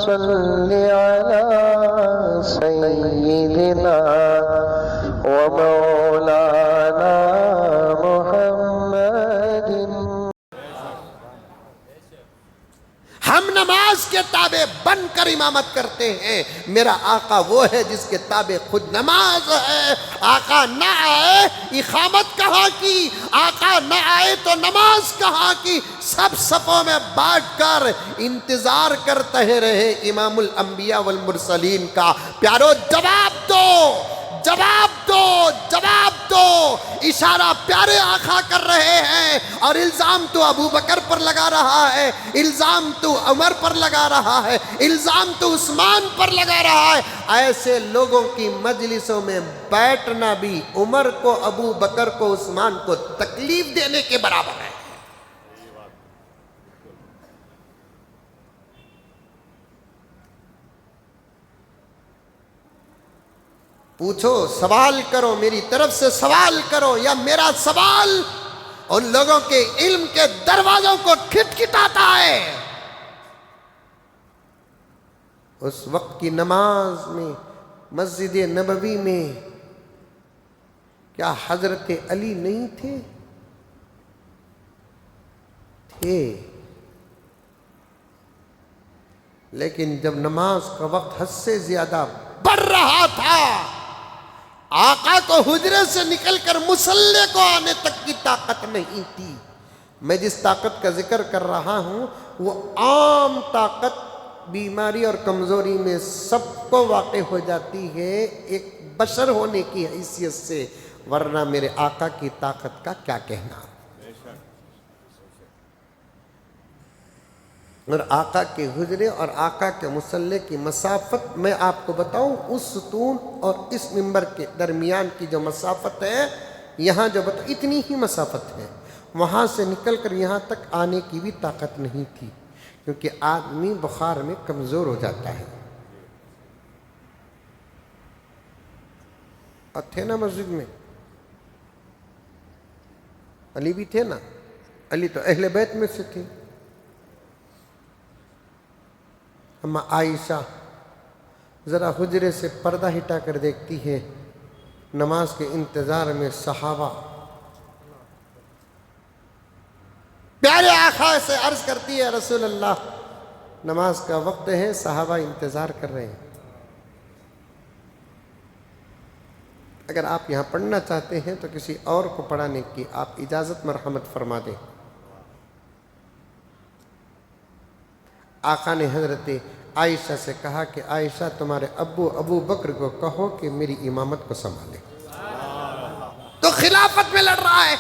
صل على سيدنا ومولانا محمد۔ ہم نماز کے تابع بن کر امامت کرتے ہیں، میرا آقا وہ ہے جس کے تابع خود نماز ہے۔ آقا نہ آئے اقامت کہاں کی، آقا نہ آئے تو نماز کہاں کی، سب صفوں میں بانٹ کر انتظار کرتے رہے امام الانبیاء والمرسلین کا۔ پیارو جواب دو، جواب دو، جواب دو۔ اشارہ پیارے آقا کر رہے ہیں اور الزام تو ابو بکر پر لگا رہا ہے، الزام تو عمر پر لگا رہا ہے، الزام تو عثمان پر لگا رہا ہے۔ ایسے لوگوں کی مجلسوں میں بیٹھنا بھی عمر کو، ابو بکر کو، عثمان کو تکلیف دینے کے برابر ہے۔ پوچھو، سوال کرو، میری طرف سے سوال کرو، یا میرا سوال ان لوگوں کے علم کے دروازوں کو کھٹکھٹاتا ہے؟ اس وقت کی نماز میں مسجد نبوی میں کیا حضرت علی نہیں تھے؟ تھے، لیکن جب نماز کا وقت حد سے زیادہ بڑھ رہا تھا، آقا کو حجرے سے نکل کر مصلی کو آنے تک کی طاقت نہیں تھی۔ میں جس طاقت کا ذکر کر رہا ہوں وہ عام طاقت بیماری اور کمزوری میں سب کو واقع ہو جاتی ہے ایک بشر ہونے کی حیثیت سے، ورنہ میرے آقا کی طاقت کا کیا کہنا۔ اور آقا کے حجرے اور آقا کے مصلی کی مسافت میں آپ کو بتاؤں، اس ستون اور اس منبر کے درمیان کی جو مسافت ہے، یہاں جو اتنی ہی مسافت ہے، وہاں سے نکل کر یہاں تک آنے کی بھی طاقت نہیں تھی، کیونکہ آدمی بخار میں کمزور ہو جاتا ہے۔ اور تھے نا مسجد میں علی بھی تھے نا، علی تو اہل بیت میں سے تھے۔ اما عائشہ ذرا حجرے سے پردہ ہٹا کر دیکھتی ہے، نماز کے انتظار میں صحابہ، پیارے آقا سے عرض کرتی ہے، رسول اللہ نماز کا وقت ہے، صحابہ انتظار کر رہے ہیں، اگر آپ یہاں پڑھنا چاہتے ہیں تو کسی اور کو پڑھانے کی آپ اجازت مرحمت فرما دیں۔ آقا نے حضرت عائشہ سے کہا کہ عائشہ تمہارے ابو بکر کو کہو کہ میری امامت کو سنبھالے، تو خلافت میں لڑ رہا ہے۔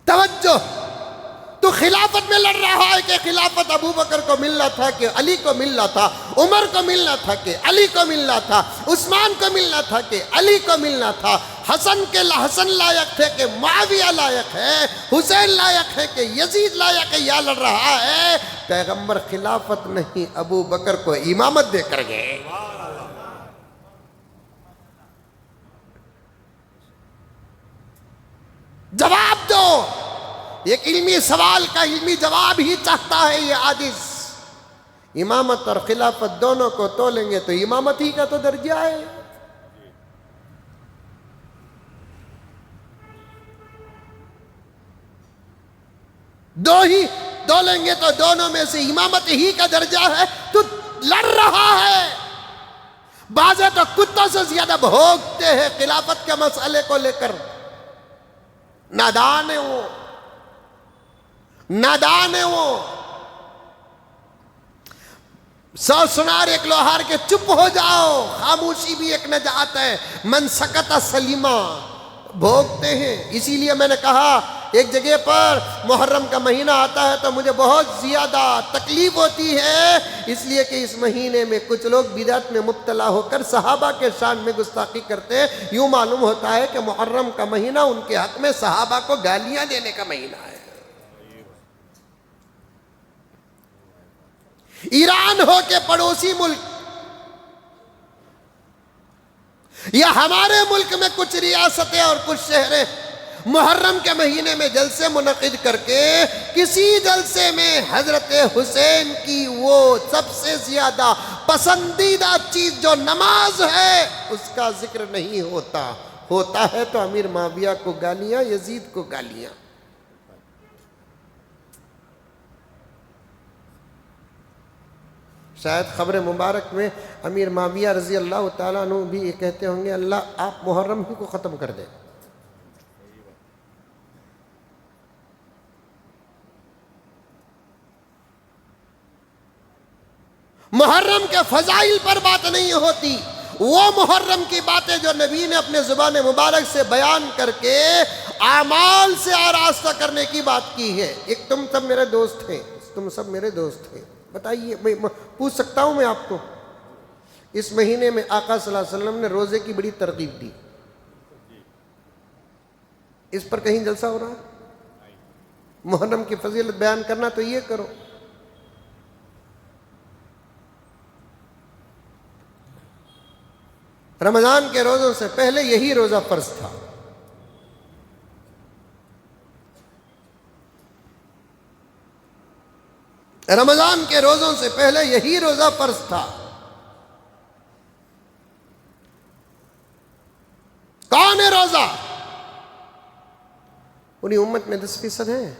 توجہ، تو خلافت میں لڑ رہا ہے کہ خلافت ابو بکر کو ملنا تھا کہ علی کو ملنا تھا، عمر کو ملنا تھا کہ علی کو ملنا تھا، عثمان کو ملنا تھا کہ علی کو ملنا تھا، حسن لائق تھے کہ معاویہ لائق ہے، حسین لائق ہے کہ یزید لائق ہے، یا لڑ رہا ہے پیغمبر خلافت نہیں ابو بکر کو امامت دے کر گئے۔ جواب دو، ایک علمی سوال کا علمی جواب ہی چاہتا ہے یہ عاجز۔ امامت اور خلافت دونوں کو تولیں گے تو امامت ہی کا تو درجہ ہے۔ دو لیں گے تو دونوں میں سے امامت ہی کا درجہ ہے، تو لڑ رہا ہے۔ بعضے تو کتوں سے زیادہ بھوکتے ہیں خلافت کے مسئلے کو لے کر، نادان ہے وہ، نادان ہے وہ۔ 100 سنار ایک لوہار کے، چپ ہو جاؤ، خاموشی بھی ایک نجات ہے، من سکت سلیما، بھوکتے ہیں۔ اسی لیے میں نے کہا ایک جگہ پر محرم کا مہینہ آتا ہے تو مجھے بہت زیادہ تکلیف ہوتی ہے، اس لیے کہ اس مہینے میں کچھ لوگ بدعت میں مبتلا ہو کر صحابہ کے شان میں گستاخی کرتے ہیں۔ یوں معلوم ہوتا ہے کہ محرم کا مہینہ ان کے حق میں صحابہ کو گالیاں دینے کا مہینہ ہے۔ ایران ہو کے پڑوسی ملک، یا ہمارے ملک میں کچھ ریاستیں اور کچھ شہریں محرم کے مہینے میں جلسے منعقد کر کے کسی جلسے میں حضرت حسین کی وہ سب سے زیادہ پسندیدہ چیز جو نماز ہے اس کا ذکر نہیں ہوتا، ہوتا ہے تو امیر معاویہ کو گالیاں، یزید کو گالیاں۔ شاید خبر مبارک میں امیر معاویہ رضی اللہ تعالیٰ عنہ بھی یہ کہتے ہوں گے اللہ آپ محرم ہی کو ختم کر دیں۔ محرم کے فضائل پر بات نہیں ہوتی، وہ محرم کی باتیں جو نبی نے اپنے زبان مبارک سے بیان کر کے اعمال سے آراستہ کرنے کی بات کی ہے۔ ایک تم سب میرے دوست ہیں، تم سب میرے دوست ہیں، بتائیے پوچھ سکتا ہوں میں آپ کو، اس مہینے میں آقا صلی اللہ علیہ وسلم نے روزے کی بڑی ترغیب دی، اس پر کہیں جلسہ ہو رہا ہے؟ محرم کی فضیلت بیان کرنا تو یہ کرو۔ رمضان کے روزوں سے پہلے یہی روزہ فرض تھا، رمضان کے روزوں سے پہلے یہی روزہ فرض تھا۔ کون ہے روزہ؟ پوری امت میں 10% ہے،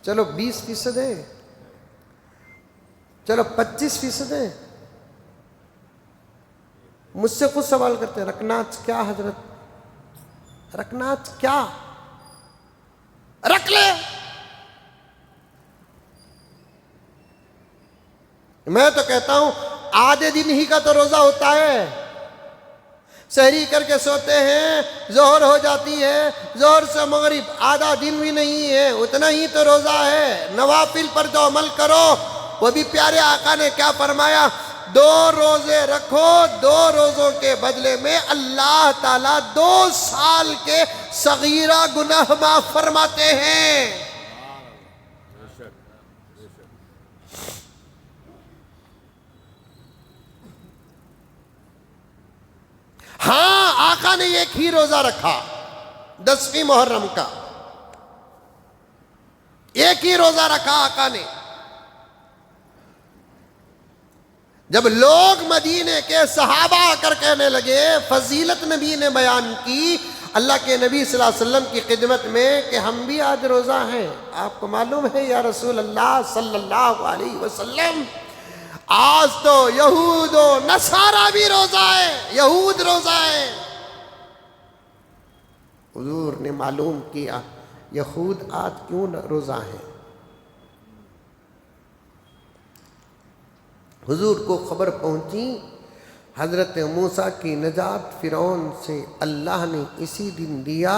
چلو 20% ہے، چلو 25% ہے۔ مجھ سے خود سوال کرتے ہیں رکنات کیا حضرت، رکنات کیا؟ رکھ لے۔ میں تو کہتا ہوں آدھے دن ہی کا تو روزہ ہوتا ہے، سحری کر کے سوتے ہیں، ظہر ہو جاتی ہے، ظہر سے مغرب آدھا دن بھی نہیں ہے، اتنا ہی تو روزہ ہے۔ نوافل پر جو عمل کرو، وہ بھی پیارے آقا نے کیا فرمایا، 2 روزے رکھو، 2 روزوں کے بدلے میں اللہ تعالیٰ 2 سال کے صغیرہ گناہ معاف فرماتے ہیں۔ ہاں آقا نے ایک ہی روزہ رکھا 10ویں محرم کا، ایک ہی روزہ رکھا آقا نے۔ جب لوگ مدینے کے صحابہ آ کر کہنے لگے، فضیلت نبی نے بیان کی اللہ کے نبی صلی اللہ علیہ وسلم کی خدمت میں کہ ہم بھی آج روزہ ہیں، آپ کو معلوم ہے یا رسول اللہ صلی اللہ علیہ وسلم، آج تو یہود و نصارہ بھی روزہ ہے، یہود روزہ ہے۔ حضور نے معلوم کیا یہود آج کیوں روزہ ہیں۔ حضور کو خبر پہنچی حضرت موسیٰ کی نجات فرعون سے اللہ نے اسی دن دیا،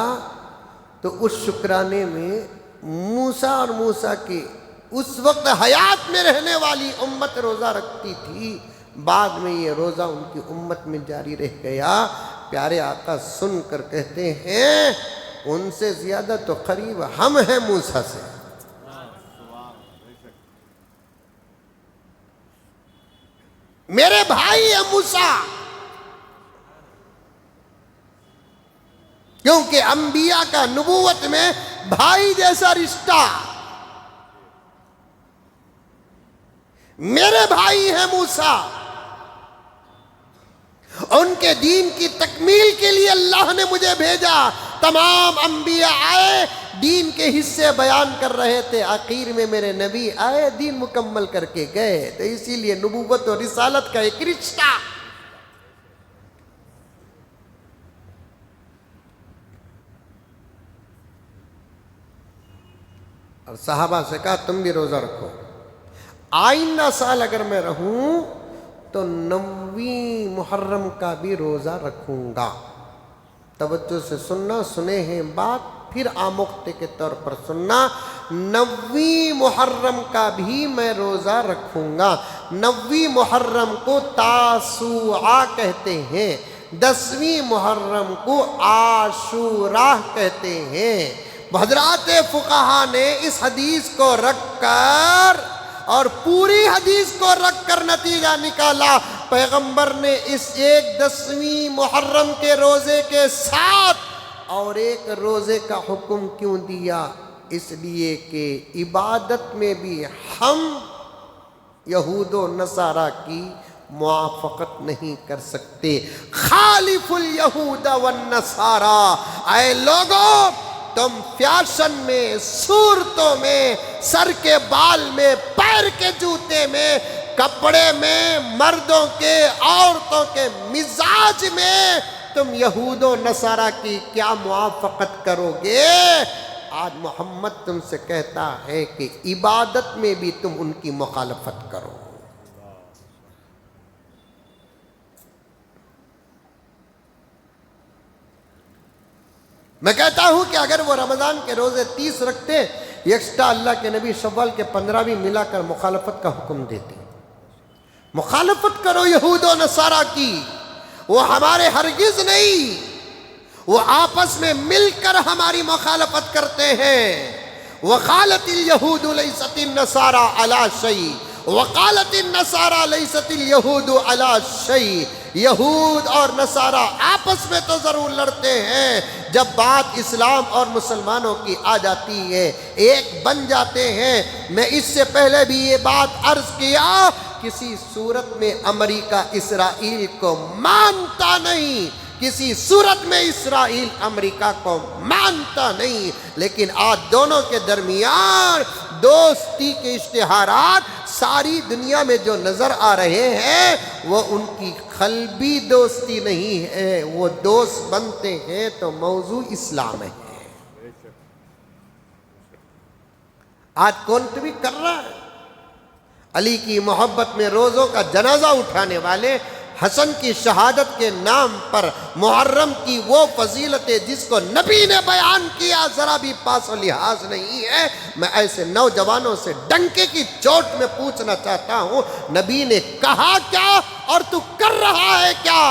تو اس شکرانے میں موسیٰ اور موسیٰ کے اس وقت حیات میں رہنے والی امت روزہ رکھتی تھی، بعد میں یہ روزہ ان کی امت میں جاری رہ گیا۔ پیارے آقا سن کر کہتے ہیں ان سے زیادہ تو قریب ہم ہیں موسیٰ سے۔ میرے بھائی ہیں موسیٰ، کیونکہ انبیاء کا نبوت میں بھائی جیسا رشتہ، میرے بھائی ہیں موسیٰ۔ ان کے دین کی تکمیل کے لیے اللہ نے مجھے بھیجا، تمام انبیاء آئے دین کے حصے بیان کر رہے تھے، آخر میں میرے نبی آئے دین مکمل کر کے گئے، تو اسی لیے نبوت اور رسالت کا ایک رشتہ۔ اور صحابہ سے کہا تم بھی روزہ رکھو، آئندہ سال اگر میں رہوں تو 9ویں محرم کا بھی روزہ رکھوں گا۔ توجہ سے سننا، سنے ہیں بات پھر آموختے کے طور پر سننا، 9ویں محرم کا بھی میں روزہ رکھوں گا۔ 9ویں محرم کو تاسوعا کہتے ہیں، 10ویں محرم کو عاشوراء کہتے ہیں۔ حضرات فقہا نے اس حدیث کو رکھ کر اور پوری حدیث کو رکھ کر نتیجہ نکالا، پیغمبر نے اس ایک 10ویں محرم کے روزے کے ساتھ اور ایک روزے کا حکم کیوں دیا؟ اس لیے کہ عبادت میں بھی ہم یہود و نصارہ کی موافقت نہیں کر سکتے۔ خالف الیہود والنصارہ، اے لوگوں تم فیشن میں، صورتوں میں، سر کے بال میں، پیر کے جوتے میں، کپڑے میں، مردوں کے عورتوں کے مزاج میں تم یہود و نصارہ کی کیا موافقت کرو گے؟ آج محمد تم سے کہتا ہے کہ عبادت میں بھی تم ان کی مخالفت کرو۔ میں کہتا ہوں کہ اگر وہ رمضان کے روزے 30 رکھتے، یکسٹا اللہ کے نبی شوال کے 15 بھی ملا کر مخالفت کا حکم دیتے۔ مخالفت کرو یہود و نصارہ کی، وہ ہمارے ہرگز نہیں، وہ آپس میں مل کر ہماری مخالفت کرتے ہیں۔ وقالت الیہود لیست النصارى علی شیء وقالت النصارى لیست الیہود علی شیء۔ یہود اور نصارہ آپس میں تو ضرور لڑتے ہیں، جب بات اسلام اور مسلمانوں کی آ جاتی ہے ایک بن جاتے ہیں۔ میں اس سے پہلے بھی یہ بات عرض کیا، کسی صورت میں امریکہ اسرائیل کو مانتا نہیں، کسی صورت میں اسرائیل امریکہ کو مانتا نہیں، لیکن آج دونوں کے درمیان دوستی کے اشتہارات ساری دنیا میں جو نظر آ رہے ہیں وہ ان کی قلبی دوستی نہیں ہے، وہ دوست بنتے ہیں تو موضوع اسلام ہے۔ آج کون بھی کر رہا ہے؟ علی کی محبت میں روزوں کا جنازہ اٹھانے والے، حسن کی شہادت کے نام پر محرم کی وہ فضیلتیں جس کو نبی نے بیان کیا ذرا بھی پاس و لحاظ نہیں ہے۔ میں ایسے نوجوانوں سے ڈنکے کی چوٹ میں پوچھنا چاہتا ہوں، نبی نے کہا کیا اور تو کر رہا ہے کیا؟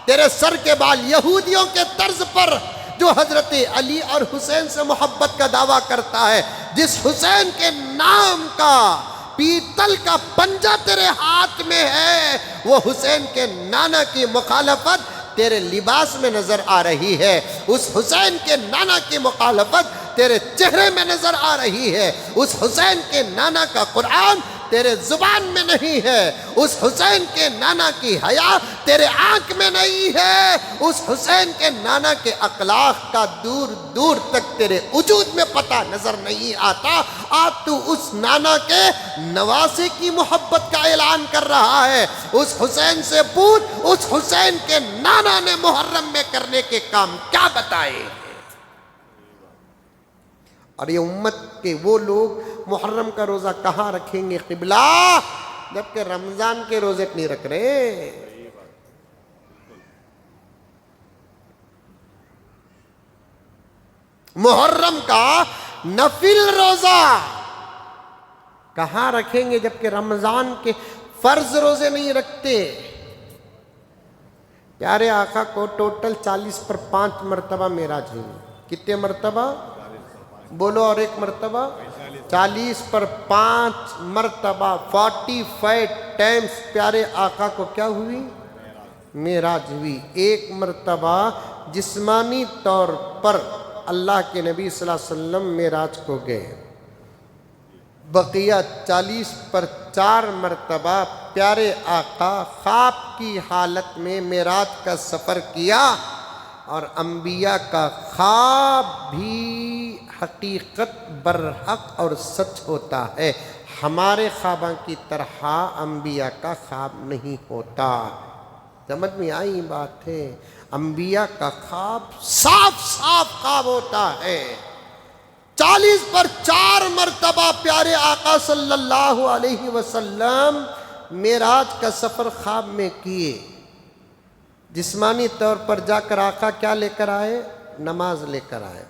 تیرے سر کے بال یہودیوں کے طرز پر جو حضرت علی اور حسین سے محبت کا دعویٰ کرتا ہے، جس حسین کے نام کا پیتل کا پنجہ تیرے ہاتھ میں ہے، وہ حسین کے نانا کی مخالفت تیرے لباس میں نظر آ رہی ہے، اس حسین کے نانا کی مخالفت تیرے چہرے میں نظر آ رہی ہے، اس حسین کے نانا کا قرآن تیرے زبان میں نہیں ہے، اس حسین کے نانا کی حیا تیرے آنکھ میں نہیں ہے، اس حسین کے نانا کے اخلاق کا دور دور تک تیرے وجود میں پتہ نظر نہیں آتا۔ آج تو اس نانا کے نواسے کی محبت کا اعلان کر رہا ہے۔ اس حسین سے پوچھ، اس حسین کے نانا نے محرم میں کرنے کے کام کیا بتائے؟ اور یہ امت کے وہ لوگ محرم کا روزہ کہاں رکھیں گے قبلہ، جبکہ رمضان کے روزے نہیں رکھ رہے۔ محرم کا نفل روزہ کہاں رکھیں گے جبکہ رمضان کے فرض روزے نہیں رکھتے۔ پیارے آقا کو ٹوٹل 40 پر 5 مرتبہ معراج ہوئی۔ کتنے مرتبہ؟ بولو اور ایک مرتبہ 40 پر 5 مرتبہ 45 ٹائمز پیارے آقا کو کیا ہوئی؟ معراج ہوئی۔ ایک مرتبہ جسمانی طور پر اللہ کے نبی صلی اللہ علیہ وسلم معراج کو گئے، بقیہ 40 پر 4 مرتبہ پیارے آقا خواب کی حالت میں معراج کا سفر کیا، اور انبیاء کا خواب بھی حقیقت برحق اور سچ ہوتا ہے، ہمارے خوابوں کی طرح انبیاء کا خواب نہیں ہوتا۔ سمجھ میں آئی بات ہے؟ انبیاء کا خواب صاف صاف خواب ہوتا ہے۔ 40 پر 4 مرتبہ پیارے آقا صلی اللہ علیہ وسلم معراج کا سفر خواب میں کیے۔ جسمانی طور پر جا کر آقا کیا لے کر آئے؟ نماز لے کر آئے۔